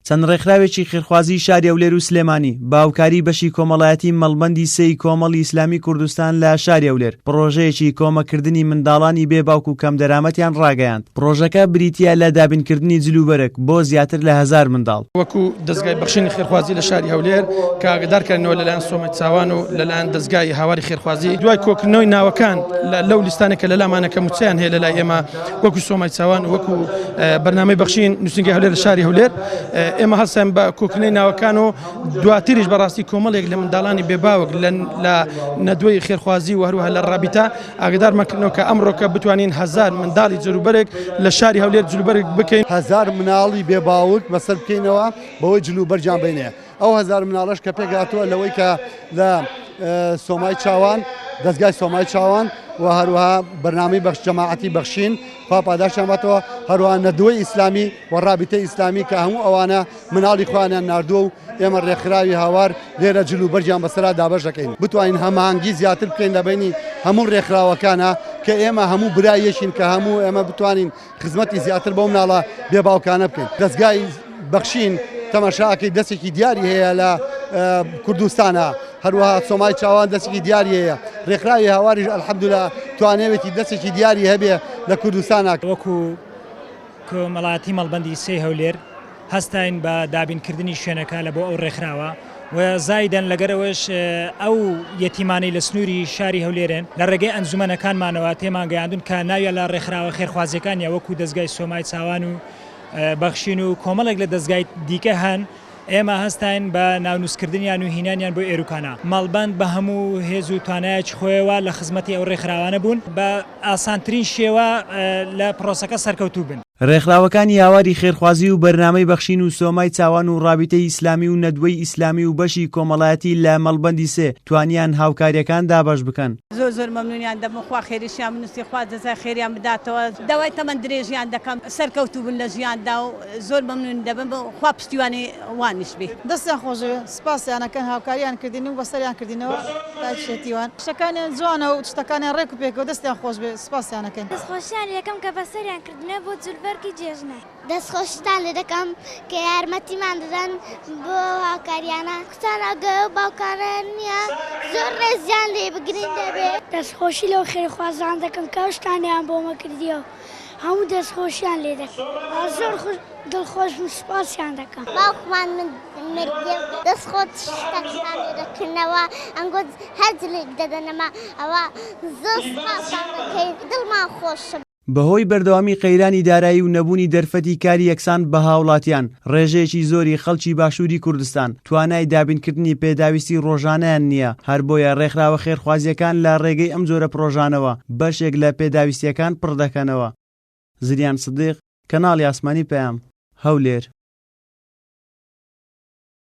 چەند ڕێکخراوێکی خێرخوازی شاری هەولێر و سلێمانی باوکاری بەشی کۆمەڵایەتی مەڵبەندی سێی کۆمەڵی ئیسلامی کوردستان لە شاری هەولێر پرۆژەیەکی کۆمەکردنی منداڵانی بێباوک و کەم دەرامەتیان ڕاگەیاند. پرۆژەکە بریتیە لە دابینکردنی جلوبەرێک بۆ زیاتر لە 1000 منداڵ. وەکو دەستگای بەخشینی خێرخوازی لە شاری هەولێر کە ئاگادارکردنەوە لەلایەن سۆمای چاوان و لەلایەن دەستگای هاواری خێرخوازی دوای کۆکردنەوەی ناوەکان لەو لیستانێکە لە لامانەکە موچیان هەیە لەلای ئێمە وەکو سۆمای چاوان و وەکو بەرنامەی بەخشین نووسنگی هەولێر لە شاری هەولێر ئێمە هەستین بە کۆکردنەوەی ناوەکان و دواتریش بەڕاستی کۆمەڵێک لە منداڵانی بێباوک لە نەدوەی خێرخوازی و هەروەها لە ڕابیتا ئاگادارمەکردنەوە کە ئەمڕۆکە بتوانین 1000 منداڵی جلوبەرێک لە شاری هەولێر جلوبەرێک بکەین. 1000 مناڵی بێباوک بەسەر بکەینەوە بەوەی جلوبەرجان بینێ. ئەو 1000 مناڵەش کە پێکهاتووە لەوەی کە لە سۆمای چاوان دەستگای سۆمای چاوان و هەروەها بەرنامەی جەماعەتی بەخشین پاداشیان باتەوە هەروەها نەدوەی ئیسلامی و ڕابطەی ئیسلامی کە هەموو ئەوانە مناڵی خۆیان ناردووە و ئێمە ڕێکخراوی هاوار لێرە جلوبەرجیان بەسەرا دابەش دەکەین بتوانین هەماهەنگی زیاتر بکەین لە بینی هەموو ڕێکخراوەکانە کە ئێمە هەموو برایەشین کە هەموو ئێمە بتوانین خزمەتی زیاتر بۆ مناڵە بێباوکانە بکەین. دەستگای بەخشین تەماشاکەی دەستێکی دیاری هەیە لە کوردستانە هەروەها سۆمای چاوان دەستێکی دیاری هەیە ڕێکخراوی هاواریش ئەلحەمدولیلا توانێوێتی دەستێکی دیاری هەبێ لە کوردستانە. وەکو کۆمەڵایەتی مەڵبەندی سێی هەولێر هەستاین بە دابینکردنی شوێنەکە لە بۆ ئەو ڕێکخراوە و زایدەن لەگەرەوەش ئەو یەتیمانەی لە سنووری شاری هەولێرن لە ڕێگەی ئەنجومەنەکانمانەوە تێمان گەیاندون کە ناویە لە ڕێکخراوە خێرخوازیەکانیە وەکو دەستگای سۆمای چاوان و بەخشین و کۆمەڵێک لە دەستگای دیکە هەن. ئێمە هەستاین بە ناونووسکردنیان و هینانیان بۆ ئێروکانە ماڵبەند بە هەموو هێز و توانایەکی خۆیەوە لە خزمەتی ئەو ڕێکخراوانە بوون بە ئاسانترین شێوە لە پرۆسەکە سەرکەوتوو بن. ڕێکخراوەکانی هاواری خێرخوازی و بەرنامەی بەخشین و سۆمای چاوان و ڕابطەی ئیسلامی و نەدوەی ئیسلامی و بەشی کۆمەڵایەتی لە مەڵبەندی سێ توانیان هاوکاریەکان دابەش بکەن. زۆر مەمنونیان دەبم خوا خێریشیان بنووسی خوا جەزای خێریان بداتەوە داوای تەمەند درێژیان دەکەم سەرکەوتوو بن لە ژیاندا و زۆر مەمنون دەبم خوا پشتیوانی وانیش بێ. دەستیان خۆشە سپاسیانەکەن هاوکاریان کردین و بەسەریان کردینەوە شێتیوان شتەکانیان جوانە و شتەکانیان ڕێک و پێکەوە دەستیان خۆش بێ سپاسیانەکەن. دەستخۆشیان یەکەم کە بەسەریان کردنە بۆ جلبەرگی جێژنە. دەستخۆشتان لێ دەکەم کە یارمەتیمان دەدەن بۆ هاوکاریانە قسان ئەگە و باوکانە نییە زۆر ڕێزیان لێ بگرین دەبێت. دەستخۆشی لەو خێرخوازان دەکەم کە شتانیان بۆمە کردیەوە هەموو دەستخۆشیان لێ دەکەم زۆر دڵخۆش و سپاسیان دەکەم. باوکمان مردیە دەستخۆت شتەکان لێ دەکردنەوە ئەنگۆ هەرجلێک دەدەنەما ئەوە زۆر سپاسان دەکەین دڵمان خۆشە. بەهۆی بەردەوامی قەیرانی دارایی و نەبوونی دەرفەتی کاری یەکسان بە هاوڵاتیان ڕێژەیەکی زۆری خەڵکی باشووری کوردستان توانای دابینکردنی پێداویستی ڕۆژانەیان نییە هەر بۆیە ڕێکخراوە خێرخوازیەکان لە ڕێگەی ئەم جۆرە پرۆژانەوە بەشێک لە پێداویستیەکان پڕ دەکەنەوە. زریان سدیق کەناڵی ئاسمانی پەیام هەولێر.